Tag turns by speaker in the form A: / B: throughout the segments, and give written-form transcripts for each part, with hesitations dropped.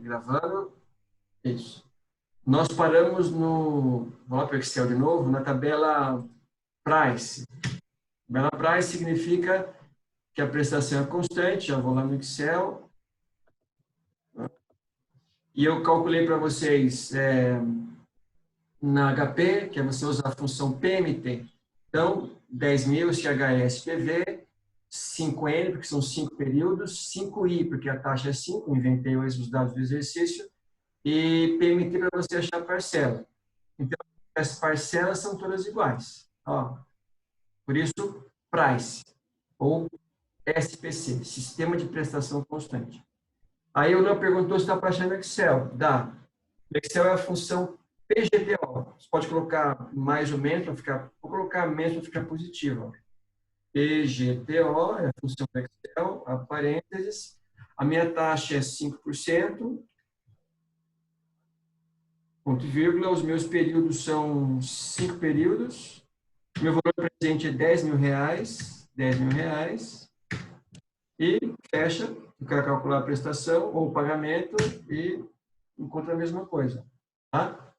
A: Gravando. Isso. Nós paramos no. Vou lá para o Excel de novo, na tabela Price. Tabela Price significa que a prestação é constante. Já vou lá no Excel. E eu calculei para vocês na HP, que é você usar a função PMT. Então, 10.000 CHSPV, 5N, porque são 5 períodos, 5I, porque a taxa é 5, inventei os dados do exercício, e PMT para você achar a parcela. Então, as parcelas são todas iguais. Ó, por isso, price, ou SPC, Sistema de Prestação Constante. Aí o Léo perguntou se dá para achar no Excel. Dá. O Excel é a função PGTO. Você pode colocar mais ou menos, vou colocar menos para ficar positivo. PGTO é a função do Excel, a parênteses. A minha taxa é 5%, ponto e vírgula. Os meus períodos são 5 períodos. Meu valor presente é 10 mil reais. 10 mil reais. E fecha, eu quero calcular a prestação ou o pagamento e encontra a mesma coisa. Tá?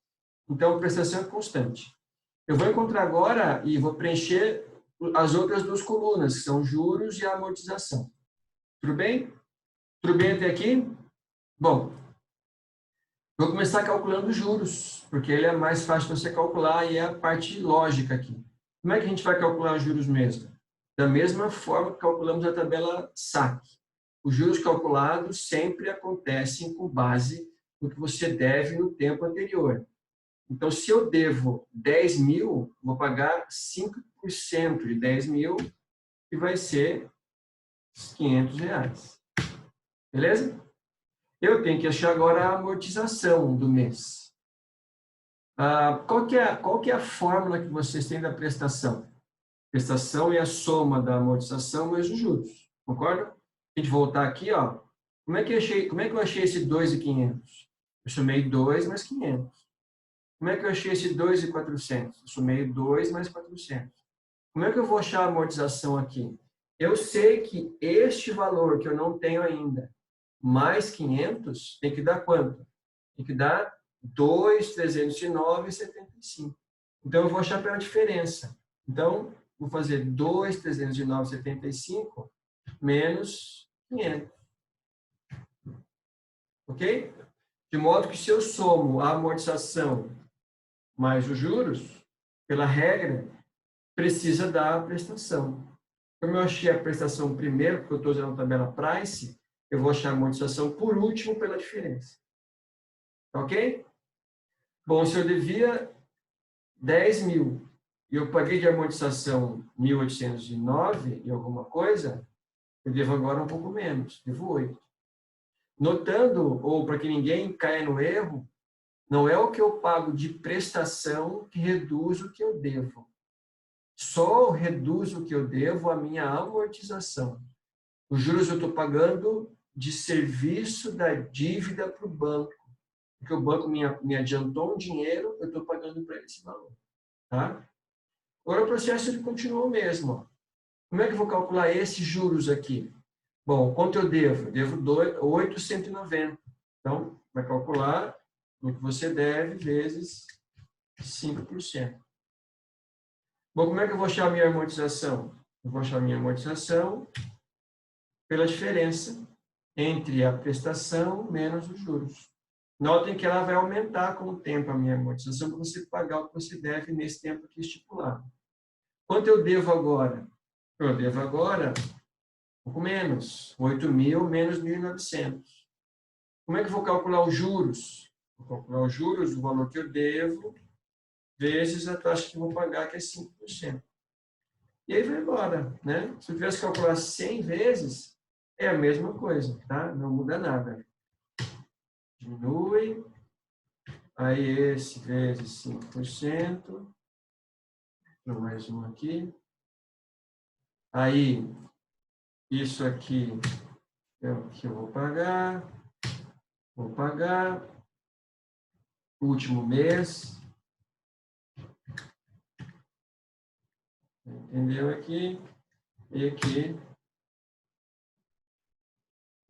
A: Então, a prestação é constante. Eu vou encontrar agora e vou preencher as outras duas colunas, que são juros e amortização. Tudo bem? Tudo bem até aqui? Bom, vou começar calculando juros, porque ele é mais fácil de você calcular e é a parte lógica aqui. Como é que a gente vai calcular os juros mesmo? Da mesma forma que calculamos a tabela SAC. Os juros calculados sempre acontecem com base no que você deve no tempo anterior. Então, se eu devo 10 mil, vou pagar 5% de 10 mil, que vai ser 500 reais. Beleza? Eu tenho que achar agora a amortização do mês. Qual que é a fórmula que vocês têm da prestação? Prestação é a soma da amortização mais os juros. Concorda? A gente voltar aqui, ó. Como é que eu achei esse 2.500? Eu somei 2 mais 500. Como é que eu achei esse 2.400? Eu somei 2 mais 400. Como é que eu vou achar a amortização aqui? Eu sei que este valor que eu não tenho ainda, mais 500, tem que dar quanto? Tem que dar 2.309,75. Então, eu vou achar pela diferença. Então, vou fazer 2.309,75 menos 500. Ok? De modo que se eu somo a amortização mais os juros, pela regra, precisa dar a prestação. Como eu achei a prestação primeiro, porque eu estou usando a tabela price, eu vou achar a amortização por último pela diferença. Ok? Bom, se eu devia 10 mil e eu paguei de amortização 1.809 e alguma coisa, eu devo agora um pouco menos, devo 8. Notando, ou para que ninguém caia no erro, não é o que eu pago de prestação que reduz o que eu devo. Só reduz o que eu devo a minha amortização. Os juros eu estou pagando de serviço da dívida para o banco. Porque o banco me adiantou um dinheiro, eu estou pagando para ele esse valor. Tá? Agora o processo ele continua o mesmo. Ó. Como é que eu vou calcular esses juros aqui? Bom, quanto eu devo? Eu devo 890. Então, vai calcular o que você deve vezes 5%. Bom, como é que eu vou achar a minha amortização? Eu vou achar a minha amortização pela diferença entre a prestação menos os juros. Notem que ela vai aumentar com o tempo a minha amortização para você pagar o que você deve nesse tempo aqui estipulado. Quanto eu devo agora? Eu devo agora um pouco menos, 8.000 menos 1.900. Como é que eu vou calcular os juros? Vou calcular os juros, o valor que eu devo, vezes a taxa que eu vou pagar, que é 5%. E aí vai embora, né? Se eu tivesse que calcular 100 vezes, é a mesma coisa, tá? Não muda nada. Diminui, aí esse vezes 5%, mais um aqui. Aí, isso aqui é o que eu vou pagar, último mês, entendeu aqui? E aqui,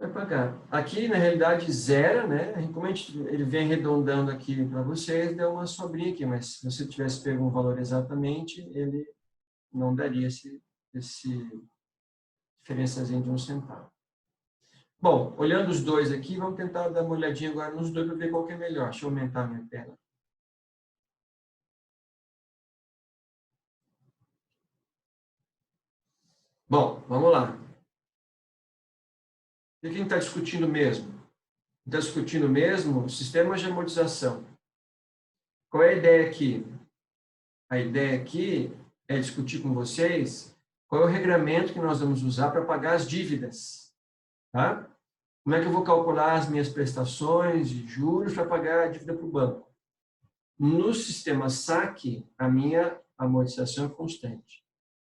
A: vai pagar. Aqui, na realidade, zero, né? Como ele vem arredondando aqui para vocês, deu uma sobrinha aqui, mas se você tivesse pego um valor exatamente, ele não daria esse diferençazinha de 1 centavo. Bom, olhando os dois aqui, vamos tentar dar uma olhadinha agora nos dois para ver qual que é melhor. Deixa eu aumentar a minha tela. Bom, vamos lá. O que a gente está discutindo mesmo? Está discutindo mesmo sistemas de amortização. Qual é a ideia aqui? A ideia aqui é discutir com vocês qual é o regramento que nós vamos usar para pagar as dívidas. Tá? Como é que eu vou calcular as minhas prestações de juros para pagar a dívida para o banco? No sistema SAC, a minha amortização é constante.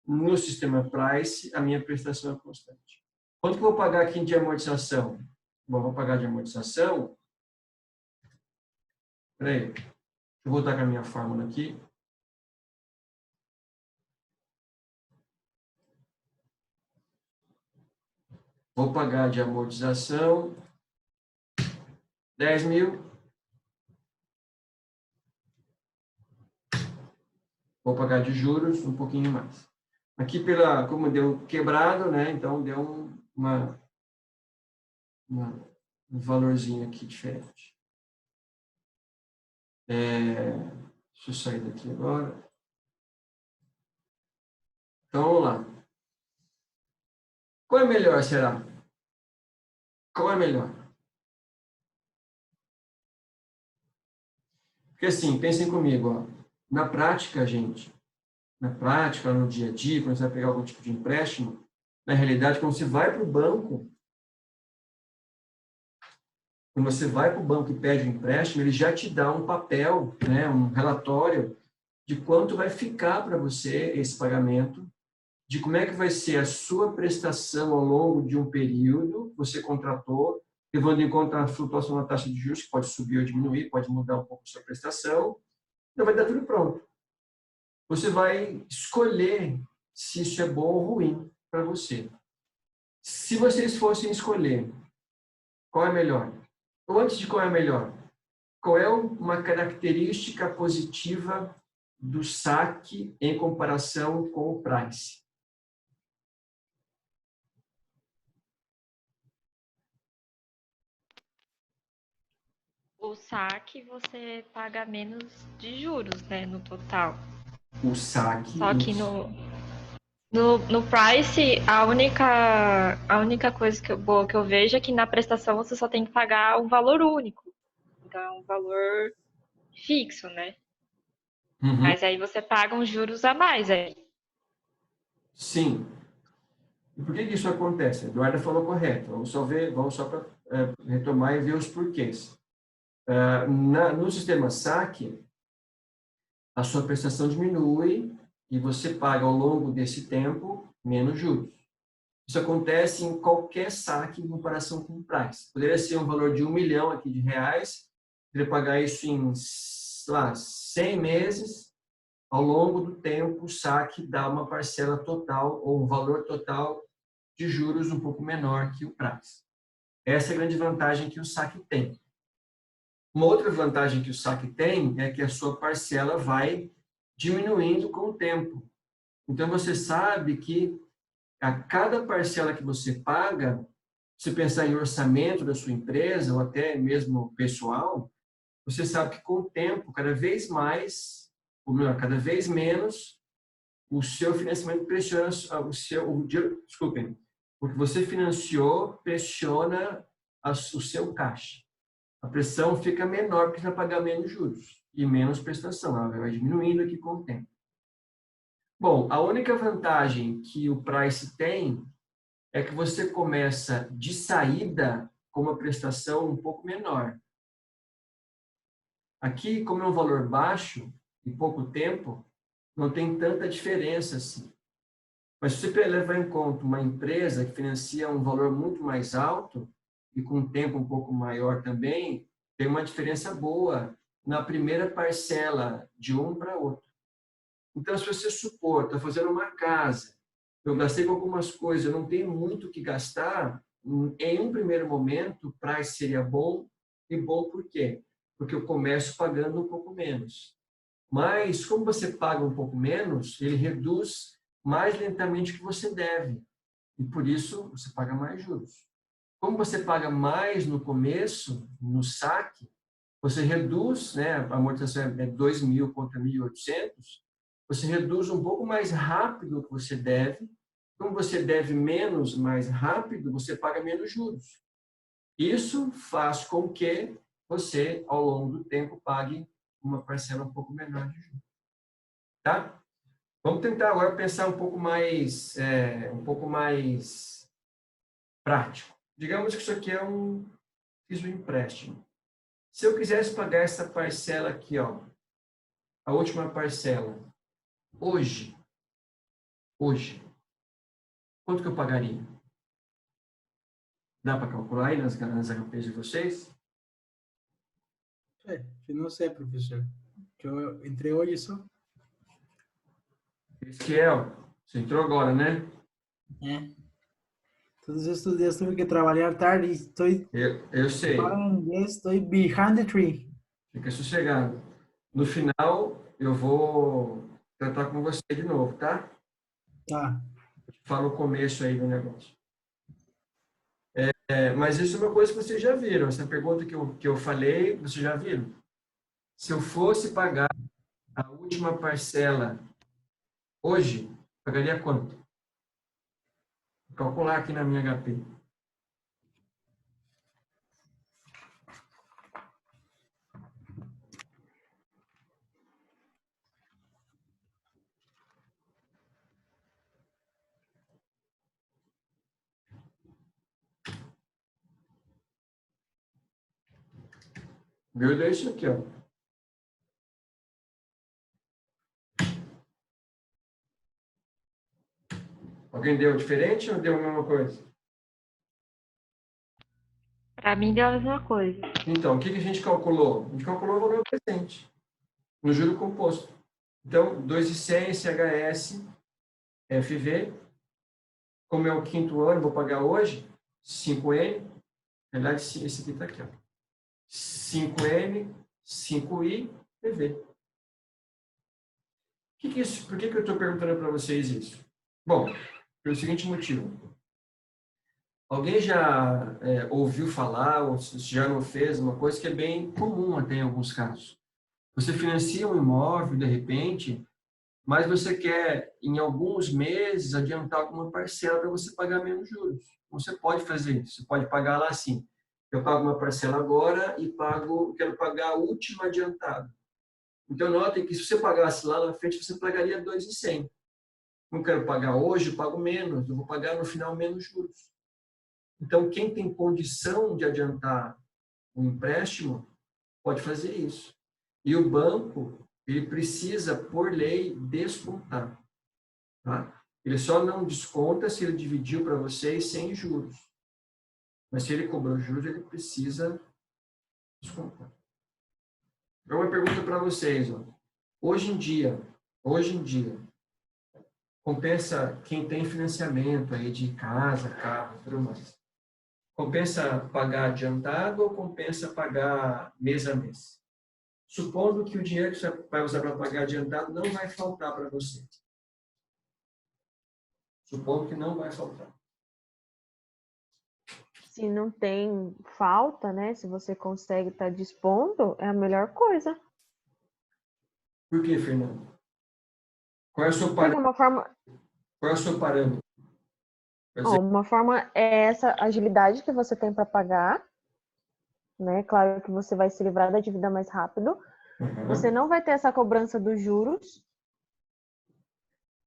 A: No sistema Price, a minha prestação é constante. Quanto que eu vou pagar aqui de amortização? Bom, vou pagar de amortização. Espera aí. Deixa eu voltar com a minha fórmula aqui. Vou pagar de amortização 10 mil. Vou pagar de juros um pouquinho mais. Aqui, como deu quebrado, né? Então, deu um valorzinho aqui diferente. Deixa eu sair daqui agora. Então, vamos lá. Qual é melhor, será? Qual é melhor? Porque assim, pensem comigo, ó. Na prática, gente, na prática, no dia a dia, quando você vai pegar algum tipo de empréstimo, na realidade, quando você vai para o banco e pede um empréstimo, ele já te dá um papel, né, um relatório de quanto vai ficar para você esse pagamento, de como é que vai ser a sua prestação ao longo de um período que você contratou, levando em conta a flutuação da taxa de juros, que pode subir ou diminuir, pode mudar um pouco a sua prestação, então vai dar tudo pronto. Você vai escolher se isso é bom ou ruim para você. Se vocês fossem escolher qual é melhor, ou antes de qual é melhor, qual é uma característica positiva do saque em comparação com o price?
B: O saque você paga menos de juros, né, no total.
A: O saque,
B: Só que
A: isso.
B: no Price, a única coisa boa que eu vejo é que na prestação você só tem que pagar um valor único. Então é um valor fixo, né?
A: Uhum.
B: Mas aí você paga uns juros a mais aí.
A: Sim. E por que isso acontece? A Eduarda falou correto. Vamos só para retomar e ver os porquês. No sistema saque, a sua prestação diminui e você paga ao longo desse tempo menos juros. Isso acontece em qualquer saque em comparação com o price. Poderia ser um valor de 1 milhão aqui de reais, poderia pagar isso em, sei lá, 100 meses. Ao longo do tempo, o saque dá uma parcela total ou um valor total de juros um pouco menor que o price. Essa é a grande vantagem que o saque tem. Uma outra vantagem que o saque tem é que a sua parcela vai diminuindo com o tempo. Então, você sabe que a cada parcela que você paga, se pensar em orçamento da sua empresa ou até mesmo pessoal, você sabe que com o tempo, cada vez mais, ou melhor, cada vez menos, o seu financiamento pressiona desculpem, o que você financiou pressiona o seu caixa. A pressão fica menor porque você vai pagar menos juros e menos prestação, ela vai diminuindo aqui com o tempo. Bom, a única vantagem que o Price tem é que você começa de saída com uma prestação um pouco menor. Aqui, como é um valor baixo e pouco tempo, não tem tanta diferença assim. Mas se você levar em conta uma empresa que financia um valor muito mais alto e com um tempo um pouco maior também, tem uma diferença boa na primeira parcela de um para outro. Então, se você supor, está fazendo uma casa, eu gastei com algumas coisas, eu não tenho muito o que gastar, em um primeiro momento, o price seria bom, e bom por quê? Porque eu começo pagando um pouco menos. Mas, como você paga um pouco menos, ele reduz mais lentamente que você deve. E por isso, você paga mais juros. Como você paga mais no começo, no saque, você reduz, né, a amortização é 2.000 contra 1.800, você reduz um pouco mais rápido o que você deve. Como você deve menos, mais rápido, você paga menos juros. Isso faz com que você, ao longo do tempo, pague uma parcela um pouco menor de juros. Tá? Vamos tentar agora pensar um pouco mais prático. Digamos que isso aqui fiz um empréstimo. Se eu quisesse pagar essa parcela aqui, ó, a última parcela, hoje, quanto que eu pagaria? Dá para calcular aí nas HPs de vocês?
C: Eu não sei, professor. Eu entrei hoje só.
A: Esquiel, você entrou agora, né?
C: Todos estes dias tive que trabalhar tarde e estou
A: Eu sei.
C: falando inglês, estou behind the tree.
A: Fica sossegado. No final, eu vou tratar com você de novo, tá?
C: Tá.
A: Fala o começo aí do negócio. Mas isso é uma coisa que vocês já viram. Essa pergunta que eu falei, vocês já viram? Se eu fosse pagar a última parcela hoje, pagaria quanto? Vou calcular aqui na minha HP. Meu Deus, isso aqui, ó. Alguém deu diferente ou deu a mesma coisa?
B: Para mim deu a mesma coisa.
A: Então, o que a gente calculou? A gente calculou o valor presente, no juro composto. Então, 2.100 CHS FV, como é o quinto ano, vou pagar hoje, 5N, na verdade, esse aqui está aqui, ó. 5N, 5I, PV. Por que eu estou perguntando para vocês isso? Bom, pelo seguinte motivo. Alguém já ouviu falar, ou se já não fez, uma coisa que é bem comum até em alguns casos. Você financia um imóvel, de repente, mas você quer, em alguns meses, adiantar alguma parcela para você pagar menos juros. Você pode fazer isso. Você pode pagar lá assim. Eu pago uma parcela agora e quero pagar a última adiantada. Então, notem que se você pagasse lá na frente, você pagaria 2.100. Não quero pagar hoje, eu pago menos. Eu vou pagar no final menos juros. Então, quem tem condição de adiantar um empréstimo, pode fazer isso. E o banco, ele precisa, por lei, descontar. Tá? Ele só não desconta se ele dividiu para vocês sem juros. Mas se ele cobrou juros, ele precisa descontar. Então, uma pergunta para vocês. Ó. Hoje em dia, compensa quem tem financiamento aí de casa, carro, tudo mais. Compensa pagar adiantado ou compensa pagar mês a mês? Supondo que o dinheiro que você vai usar para pagar adiantado não vai faltar para você. Supondo que não vai faltar.
D: Se não tem falta, né? Se você consegue estar dispondo, é a melhor coisa.
A: Por que, Fernando? Qual é o seu
D: Porque
A: parâmetro?
D: uma forma,
A: Qual é o seu parâmetro?
D: uma forma é essa agilidade que você tem para pagar, né? Claro que você vai se livrar da dívida mais rápido. Você não vai ter essa cobrança dos juros,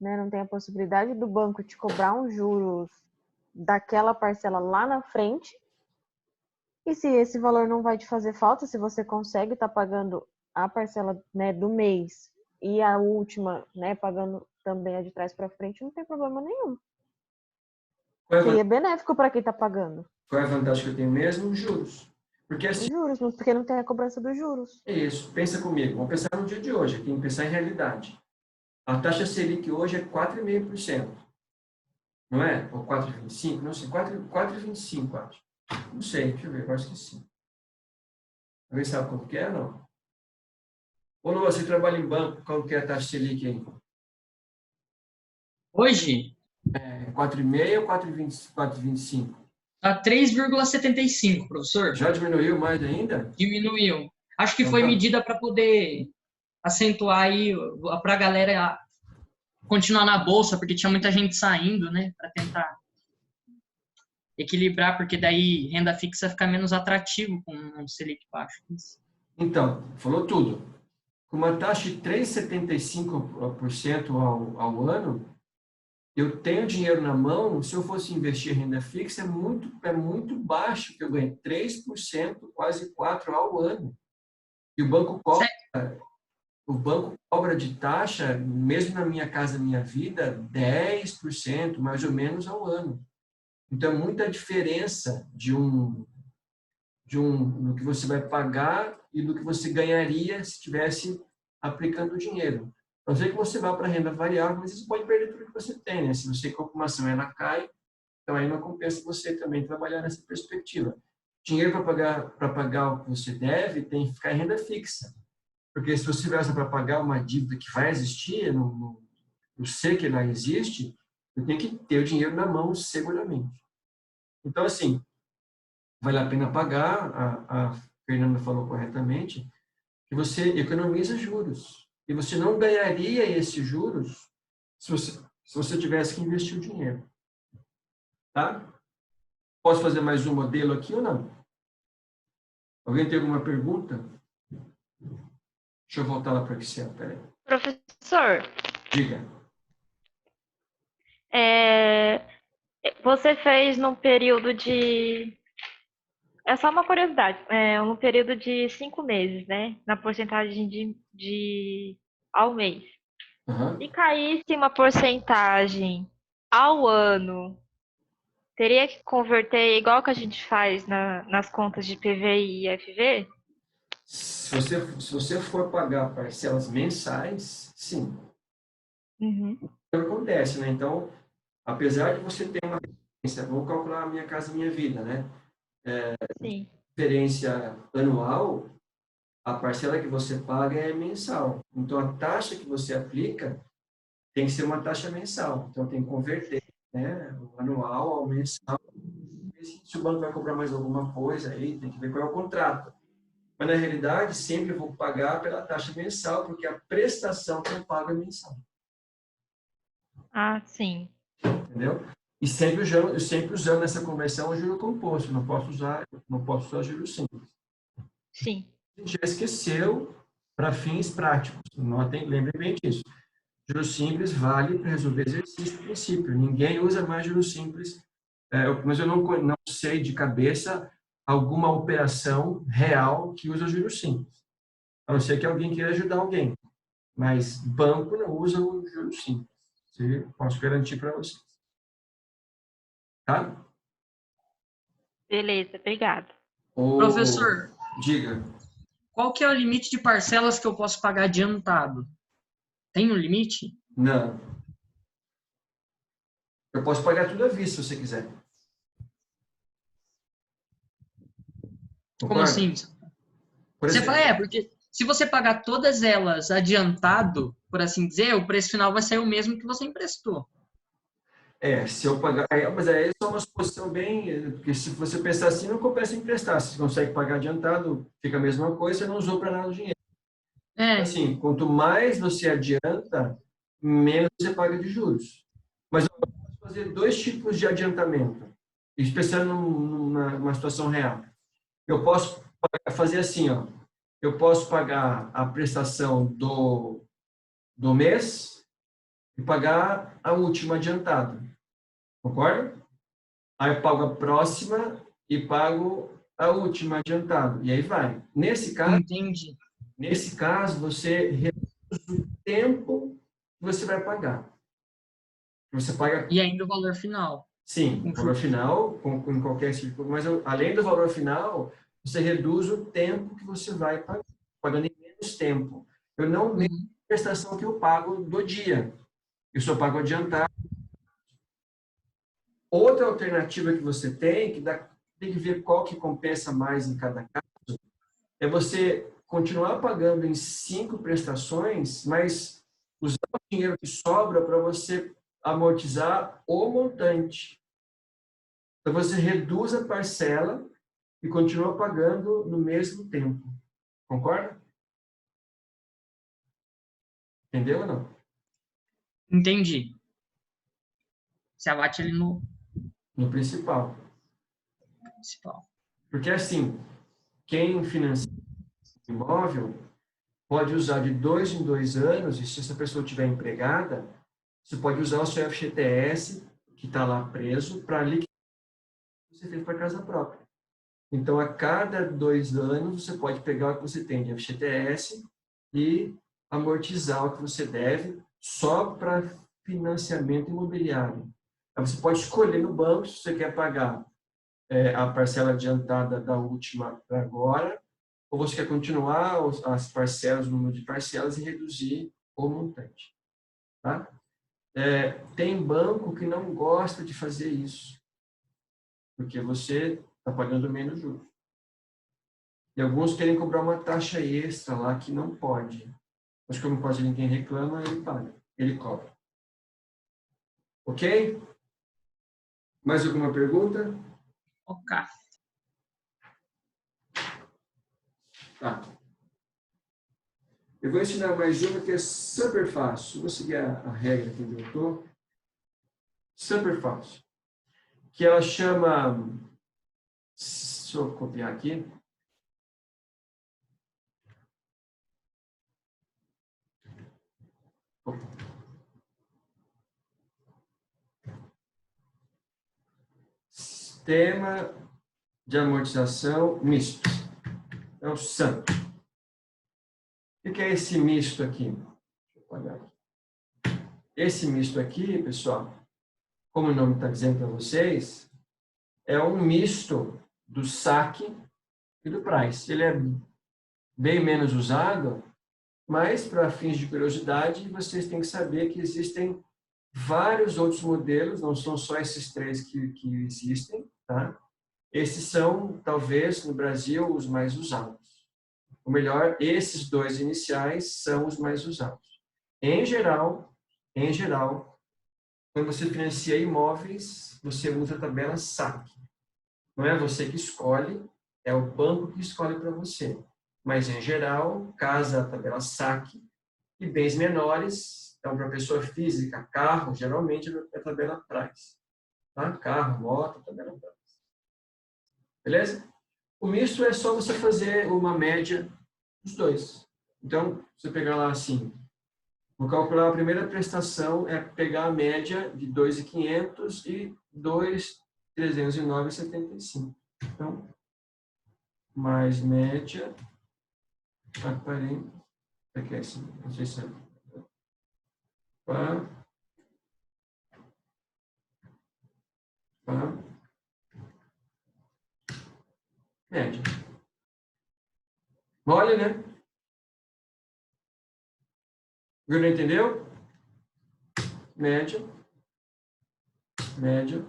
D: né? Não tem a possibilidade do banco te cobrar uns juros daquela parcela lá na frente. E se esse valor não vai te fazer falta, se você consegue estar pagando a parcela, né, do mês e a última, né, pagando também a de trás para frente, não tem problema nenhum. Seria benéfico para quem está pagando.
A: Qual é a vantagem que eu tenho mesmo? Os juros. Porque assim,
D: Juros, porque não tem a cobrança dos juros.
A: é isso. Pensa comigo. Vamos pensar no dia de hoje. Tem que pensar em realidade. A taxa Selic hoje é 4,5%. Não é? Ou 4,25? Não sei, 4,25, acho. Não sei, deixa eu ver, eu acho que sim. Alguém sabe quanto que é, não? Ou não, você trabalha em banco, qual que é a taxa Selic aí?
E: Hoje,
A: É 4,5 ou 4,25?
E: tá 3,75, professor.
A: Já diminuiu mais ainda?
E: Diminuiu. Acho que
A: Então
E: foi
A: tá.
E: medida para poder acentuar aí, para a galera continuar na bolsa, porque tinha muita gente saindo, né? Para tentar equilibrar, porque daí renda fixa fica menos atrativo com um Selic baixo.
A: Então, falou tudo. Com uma taxa de 3,75% ao ano, eu tenho dinheiro na mão, se eu fosse investir em renda fixa, é muito baixo que eu ganho. 3%, quase 4% ao ano. E o banco cobra de taxa, mesmo na Minha Casa Minha Vida, 10%, mais ou menos, ao ano. Então, é muita diferença do que você vai pagar e do que você ganharia se estivesse aplicando o dinheiro. A não ser que você vá para a renda variável, mas você pode perder tudo que você tem, né? Se você compra uma ação e ela cai, então aí não compensa você também trabalhar nessa perspectiva. Dinheiro para pagar o que você deve tem que ficar em renda fixa. Porque se você gasta para pagar uma dívida que vai existir, eu sei que ela existe, eu tenho que ter o dinheiro na mão seguramente. Então, assim, vale a pena pagar, a Fernanda falou corretamente, que você economiza juros. E você não ganharia esses juros se você tivesse que investir o dinheiro. Tá? Posso fazer mais um modelo aqui ou não? Alguém tem alguma pergunta? Deixa eu voltar lá para o Excel, peraí.
B: Professor,
A: Diga.
B: você fez num período de... É só uma curiosidade. Um período de 5 meses, né? Na porcentagem ao mês.
A: Uhum.
B: Se caísse uma porcentagem ao ano, teria que converter igual que a gente faz nas contas de PVI e FV?
A: Se você for pagar parcelas mensais, sim.
B: Uhum.
A: O que acontece, né? Então, apesar de você ter uma referência, vamos calcular a Minha Casa Minha Vida, né?
B: Sim.
A: Referência anual, a parcela que você paga é mensal. Então, a taxa que você aplica tem que ser uma taxa mensal. Então, tem que converter, né, o anual ao mensal. Se o banco vai cobrar mais alguma coisa, aí tem que ver qual é o contrato. Mas, na realidade, sempre vou pagar pela taxa mensal, porque a prestação que eu pago é mensal.
B: Ah, sim.
A: Entendeu? E sempre usando essa conversão o juro composto. Não posso usar juro simples.
B: Sim.
A: A gente já esqueceu para fins práticos. Lembre bem disso. Juros simples vale para resolver exercício de princípio. Ninguém usa mais juros simples, mas eu não sei de cabeça alguma operação real que usa juros simples. A não ser que alguém queira ajudar alguém. Mas banco não usa o juros simples. Posso garantir para vocês. Tá?
B: Beleza, obrigada.
E: Professor,
A: Diga.
E: qual que é o limite de parcelas que eu posso pagar adiantado? Tem um limite?
A: Não. Eu posso pagar tudo à vista, se você quiser.
E: Como
A: Concorda?
E: assim?
A: Por
E: Você
A: exemplo,
E: fala, porque se você pagar todas elas adiantado, por assim dizer, o preço final vai ser o mesmo que você emprestou.
A: se eu pagar... Mas aí é só uma suposição bem... Porque se você pensar assim, não compensa emprestar. Se você consegue pagar adiantado, fica a mesma coisa, você não usou para nada o dinheiro. Assim, quanto mais você adianta, menos você paga de juros. Mas eu posso fazer dois tipos de adiantamento, especialmente numa situação real. Eu posso fazer assim, ó. Eu posso pagar a prestação do mês e pagar a última adiantada. Concorda? Aí eu pago a próxima e pago a última adiantada. E aí vai.
E: Entendi.
A: Nesse caso, você reduz o tempo que você vai pagar. Você paga...
E: E ainda o valor final.
A: Sim, o valor final, em qualquer tipo, mas além do valor final, você reduz o tempo que você vai pagar, pagando em menos tempo. Eu não lembro a prestação que eu pago do dia. Eu só pago adiantado. Outra alternativa que você tem, tem que ver qual que compensa mais em cada caso, é você continuar pagando em 5 prestações, mas usar o dinheiro que sobra para você amortizar o montante. Então, você reduz a parcela e continua pagando no mesmo tempo. Concorda? Entendeu ou não?
E: Entendi. Você abate ele no
A: No principal.
E: principal.
A: Porque, assim, quem financia imóvel pode usar de 2 em 2 anos, e se essa pessoa estiver empregada, você pode usar o seu FGTS, que está lá preso, para liquidar o que você fez para casa própria. Então, a cada 2 anos, você pode pegar o que você tem de FGTS e amortizar o que você deve só para financiamento imobiliário. Aí você pode escolher no banco se você quer pagar a parcela adiantada da última para agora, ou você quer continuar as parcelas, o número de parcelas e reduzir o montante. Tá? Tem banco que não gosta de fazer isso, porque você está pagando menos juros. E alguns querem cobrar uma taxa extra lá que não pode. Mas como quase ninguém reclama, ele paga, ele cobra. Ok? Mais alguma pergunta?
E: Ok.
A: Tá. Eu vou ensinar mais uma que é super fácil. Vou seguir a regra que eu estou. Super fácil. Que ela chama... Deixa eu copiar aqui. Sistema de amortização misto. É o SAM. O que é esse misto aqui? Deixa eu apagar aqui. Esse misto aqui, pessoal, como o nome está dizendo para vocês, é um misto do saque e do price. Ele é bem menos usado, mas para fins de curiosidade, vocês têm que saber que existem vários outros modelos, não são só esses 3 que existem, tá? Esses são, talvez, no Brasil, os mais usados. Ou melhor, esses 2 iniciais são os mais usados. Em geral, quando você financia imóveis, você usa a tabela SAC. Não é você que escolhe, é o banco que escolhe para você. Mas, em geral, casa a tabela SAC e bens menores, então, para pessoa física, carro, geralmente é a tabela price. Tá? Carro, moto, tabela price. Beleza? O misto é só você fazer uma média dos 2. Então, você pegar lá assim, vou calcular a primeira prestação, é pegar a média de 2.500 e 2.309,75. Então, mais média, aparente, aqui é assim, não sei se é, média. Mole, né? Viu, não entendeu? Média, média,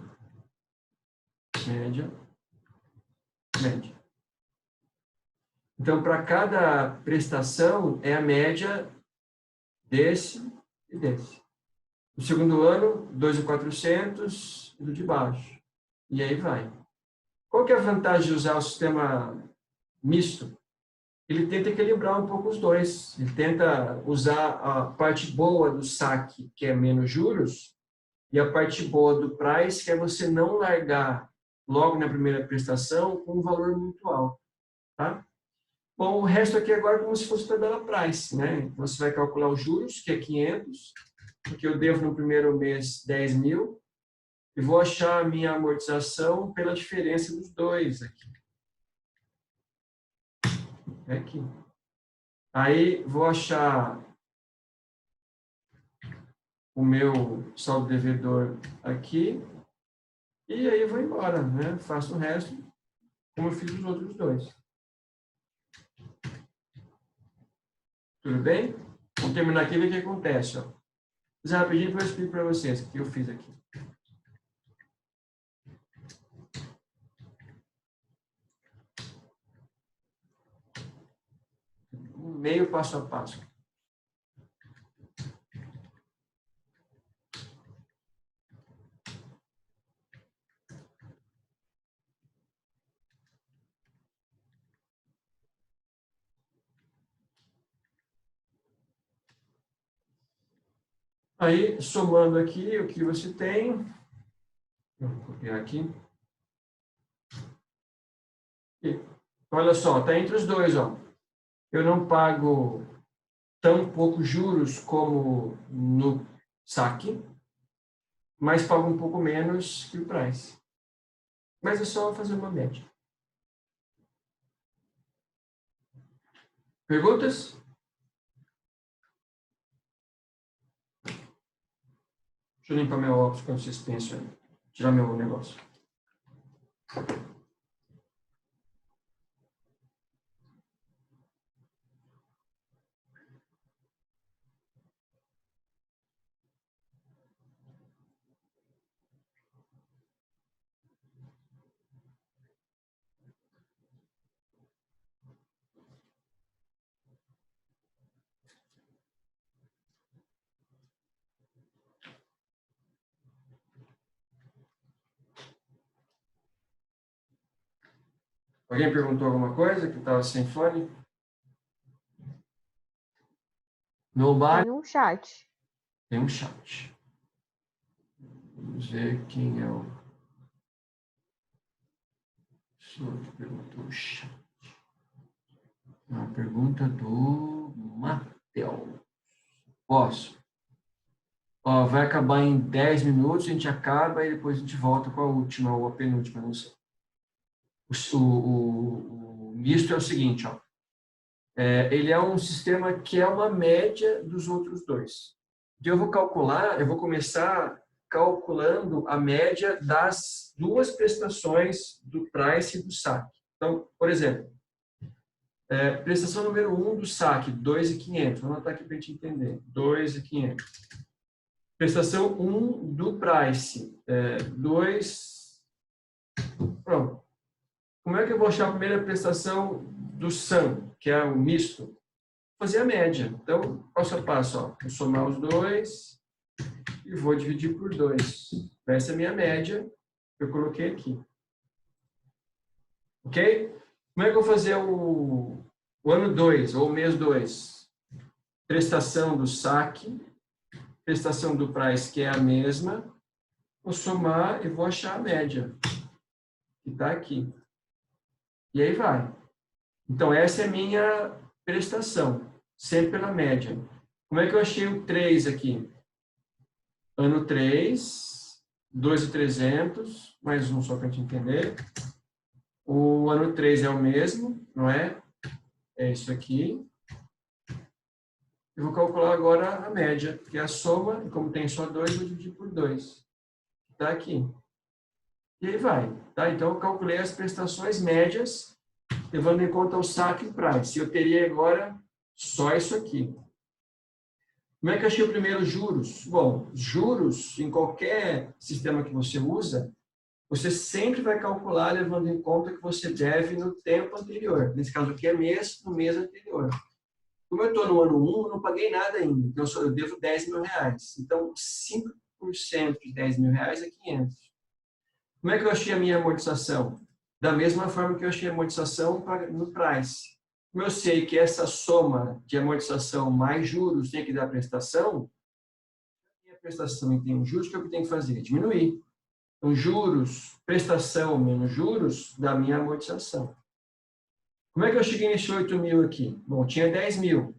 A: média, média. Então, para cada prestação, é a média desse e desse. No segundo ano, 2.400 e do de baixo. E aí vai. Qual que é a vantagem de usar o sistema misto? Ele tenta equilibrar um pouco os dois. Ele tenta usar a parte boa do saque, que é menos juros, e a parte boa do price, que é você não largar logo na primeira prestação com um valor muito alto. Tá? Bom, o resto aqui agora é como se fosse tabela price, né? Você vai calcular os juros, que é 500, porque eu devo no primeiro mês 10 mil, e vou achar a minha amortização pela diferença dos dois aqui. Aqui. Aí, vou achar o meu saldo devedor aqui, e aí eu vou embora, né? Faço o resto como eu fiz os outros 2. Tudo bem? Vamos terminar aqui e ver o que acontece. Ó. Mas rapidinho eu explico para vocês o que eu fiz aqui. meio passo a passo. Aí, somando aqui o que você tem, eu vou copiar aqui. E, olha só, está entre os dois, ó. Eu não pago tão pouco juros como no saque, mas pago um pouco menos que o price. Mas é só fazer uma média. Perguntas? Deixa eu limpar meu óculos quando vocês pensam aí. Tirar meu negócio. Alguém perguntou alguma coisa que estava sem fone? Nobody?
D: Tem um chat.
A: Tem um chat. Vamos ver quem é o pessoa que perguntou o chat. Uma pergunta do Matheus. Posso? Ó, vai acabar em 10 minutos, a gente acaba e depois a gente volta com a última ou a penúltima, não sei. O misto é o seguinte, ó. Ele é um sistema que é uma média dos outros dois. Então, eu vou começar calculando a média das duas prestações do price e do saque. Então, por exemplo, prestação número 1 do saque, 2.500. Vou anotar aqui para a gente entender. 2.500. Prestação 1 do price, 2... Pronto. Como é que eu vou achar a primeira prestação do SAM, que é o misto? Fazer a média. Então, passo a passo, ó. Vou somar os dois e vou dividir por 2. Essa é a minha média que eu coloquei aqui. Ok? Como é que eu vou fazer o ano 2, ou o mês 2? Prestação do saque, prestação do price, que é a mesma. Vou somar e vou achar a média, que está aqui. E aí vai. Então, essa é a minha prestação, sempre pela média. Como é que eu achei o 3 aqui? Ano 3, 2.300, mais um só para a gente entender. O ano 3 é o mesmo, não é? É isso aqui. Eu vou calcular agora a média, que é a soma, e como tem só 2, vou dividir por 2. Está aqui. E aí vai. Tá? Então, eu calculei as prestações médias, levando em conta o saque e o price. Eu teria agora só isso aqui. Como é que eu achei o primeiro juros? Bom, juros, em qualquer sistema que você usa, você sempre vai calcular levando em conta que você deve no tempo anterior. Nesse caso aqui é mês, no mês anterior. Como eu estou no ano 1, eu não paguei nada ainda. Então, eu devo 10 mil reais. Então, 5% de 10 mil reais é 500. Como é que eu achei a minha amortização? Da mesma forma que eu achei a amortização no price. Como eu sei que essa soma de amortização mais juros tem que dar prestação, a prestação e tem um juros, o que eu tenho que fazer? Diminuir. Então, juros, prestação menos juros, dá minha amortização. Como é que eu cheguei nesse 8 mil aqui? Bom, tinha 10 mil.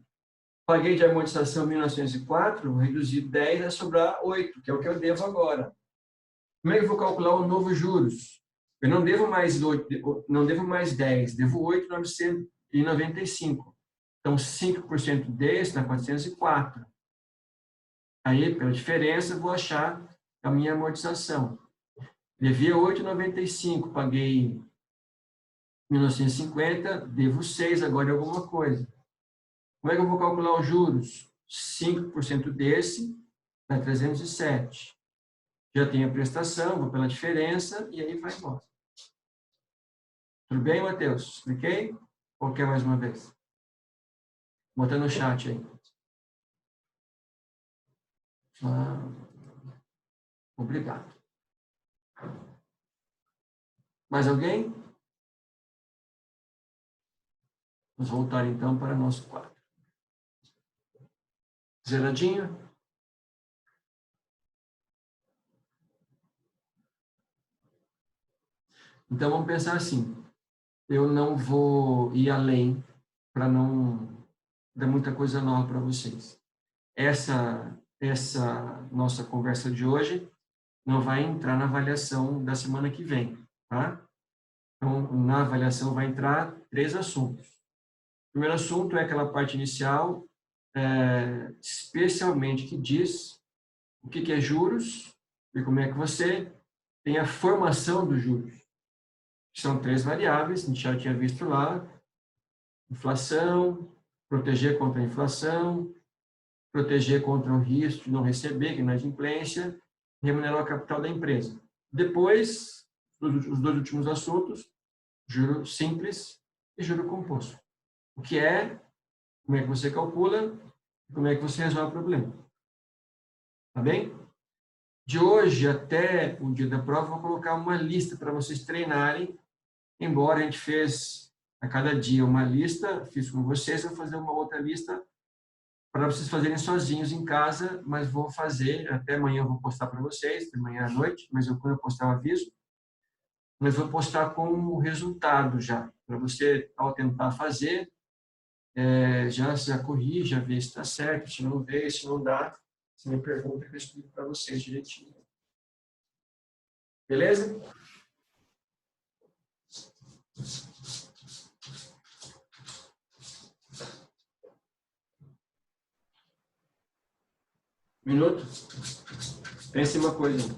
A: Paguei de amortização 1.904, reduzi 10, vai sobrar 8, que é o que eu devo agora. Como é que eu vou calcular o novo juros? Eu não devo mais 8, não devo mais 10, devo 8.995. Então, 5% desse dá 404. Aí, pela diferença, eu vou achar a minha amortização. Devia 8,95, paguei 1.950, devo 6 agora é alguma coisa. Como é que eu vou calcular os juros? 5% desse dá 307. Já tenho a prestação, vou pela diferença e aí vai embora. Tudo bem, Matheus? Expliquei? Ou quer mais uma vez? Bota no chat aí. Obrigado. Mais alguém? Vamos voltar então para nosso quadro. Zeradinho? Então vamos pensar assim. Eu não vou ir além para não dar muita coisa nova para vocês. Essa nossa conversa de hoje não vai entrar na avaliação da semana que vem, tá? Então, na avaliação vai entrar 3 assuntos. O primeiro assunto é aquela parte inicial, especialmente que diz o que é juros e como é que você tem a formação dos juros. São 3 variáveis, a gente já tinha visto lá: inflação, proteger contra a inflação, proteger contra o risco de não receber, que é inadimplência, remunerar o capital da empresa. Depois, os 2 últimos assuntos, juro simples e juro composto. O que é, como é que você calcula e como é que você resolve o problema. Tá bem? De hoje até o dia da prova, eu vou colocar uma lista para vocês treinarem, embora a gente fez a cada dia uma lista, fiz com vocês, eu vou fazer uma outra lista para vocês fazerem sozinhos em casa, mas vou fazer, até amanhã eu vou postar para vocês, até amanhã à noite, mas quando eu postar eu aviso, mas vou postar com o resultado já, para você, ao tentar fazer, já corrija, ver se está certo, se não vê, se não dá, você me pergunta que eu explico para vocês direitinho. Beleza? Minuto? Pense em uma coisa.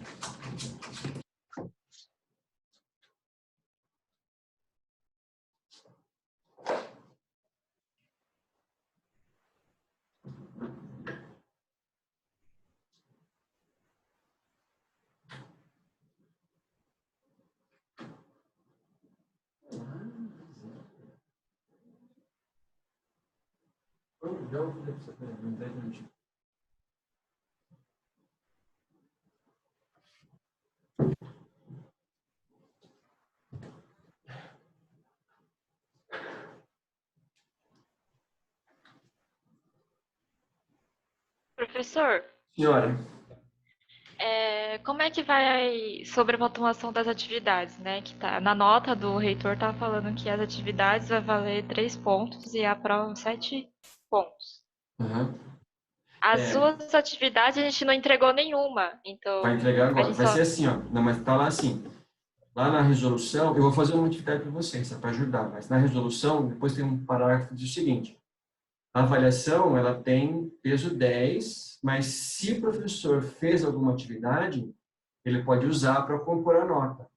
B: Professor,
A: Senhora,
B: como é que vai sobre a pontuação das atividades, né? Que tá na nota do reitor tá falando que as atividades vai valer 3 pontos e a prova 7 pontos. As suas atividades a gente não entregou nenhuma, então
A: vai entregar
B: a
A: agora.
B: gente
A: Vai
B: só...
A: ser assim, ó. Não, mas tá lá assim. Lá na resolução, eu vou fazer uma atividade para vocês, para ajudar, mas na resolução, depois tem um parágrafo que diz o seguinte: a avaliação, ela tem peso 10, mas se o professor fez alguma atividade, ele pode usar para compor a nota.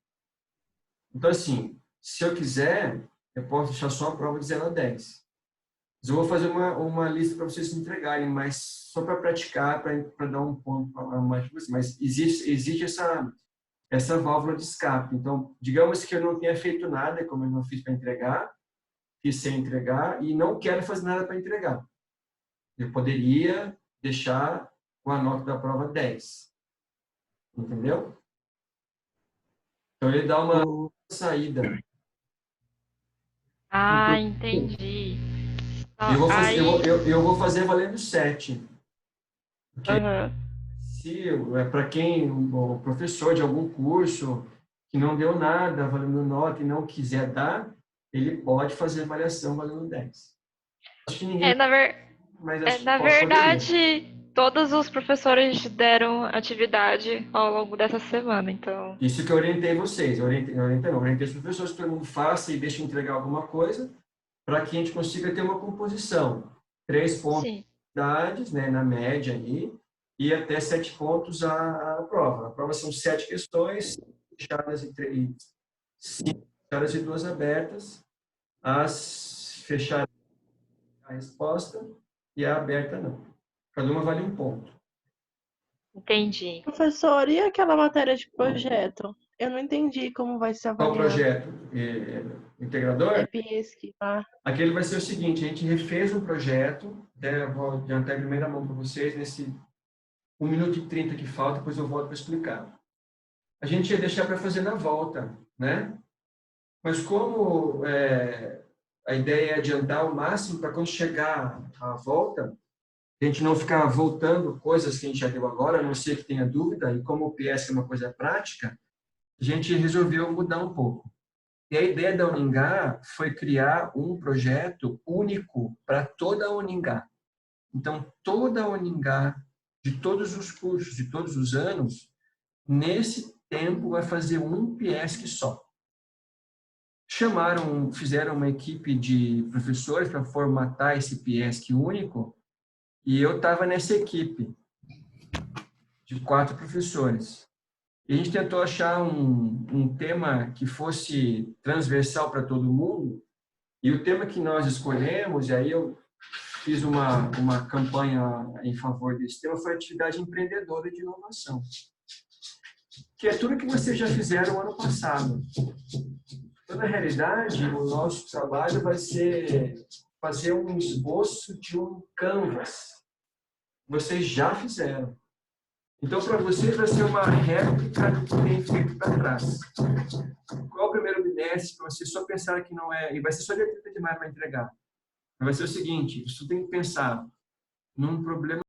A: Então, assim, se eu quiser, eu posso deixar só a prova de 0 a 10. Mas eu vou fazer uma lista para vocês se entregarem, mas só para praticar, para dar um ponto a mais para vocês. Mas existe essa válvula de escape. Então, digamos que eu não tenha feito nada, como eu não fiz para entregar, fiz sem entregar e não quero fazer nada para entregar. Eu poderia deixar com a nota da prova 10. Entendeu? Então, ele dá uma saída.
B: Ah, entendi.
A: Eu vou fazer valendo 7. Porque se para quem, o professor de algum curso que não deu nada valendo nota e não quiser dar, ele pode fazer avaliação valendo 10. Acho que ninguém...
B: na verdade, todos os professores deram atividade ao longo dessa semana, então...
A: Isso que eu orientei vocês. Eu orientei os professores que todo mundo faça e deixe entregar alguma coisa para que a gente consiga ter uma composição. 3 pontos de atividades, né, na média aí, e até 7 pontos a prova. A prova são 7 questões, fechadas e 5 fechadas e 2 abertas. As fechadas a resposta e a aberta não. Cada uma vale 1 ponto.
B: Entendi.
F: Professor, e aquela matéria de projeto? Eu não entendi como vai ser avaliado.
A: Qual projeto? integrador?
D: É PIESC, tá?
A: Aquele vai ser o seguinte, a gente refez um projeto, até eu vou adiantar em primeira mão para vocês, nesse 1 minuto e 30 que falta, depois eu volto para explicar. A gente ia deixar para fazer na volta, né? Mas como a ideia é adiantar o máximo para quando chegar a volta, a gente não ficar voltando coisas que a gente já deu agora, a não ser que tenha dúvida, e como o PS é uma coisa prática, a gente resolveu mudar um pouco. E a ideia da Uningá foi criar um projeto único para toda a Uningá. Então, toda a Uningá, de todos os cursos, de todos os anos, nesse tempo vai fazer um PIESC só. Fizeram uma equipe de professores para formatar esse PIESC único, e eu estava nessa equipe de 4 professores. E a gente tentou achar um tema que fosse transversal para todo mundo, e o tema que nós escolhemos, e aí eu fiz uma campanha em favor desse tema, foi atividade empreendedora de inovação, que é tudo que vocês já fizeram ano passado. Então, na realidade, o nosso trabalho vai ser fazer um esboço de um canvas. Vocês já fizeram. Então, para vocês, vai ser uma réplica do que tem feito para trás. Qual é o primeiro bimestre? Para vocês só pensar que não é... E vai ser só dia 30 de maio para entregar. Vai ser o seguinte, você tem que pensar num problema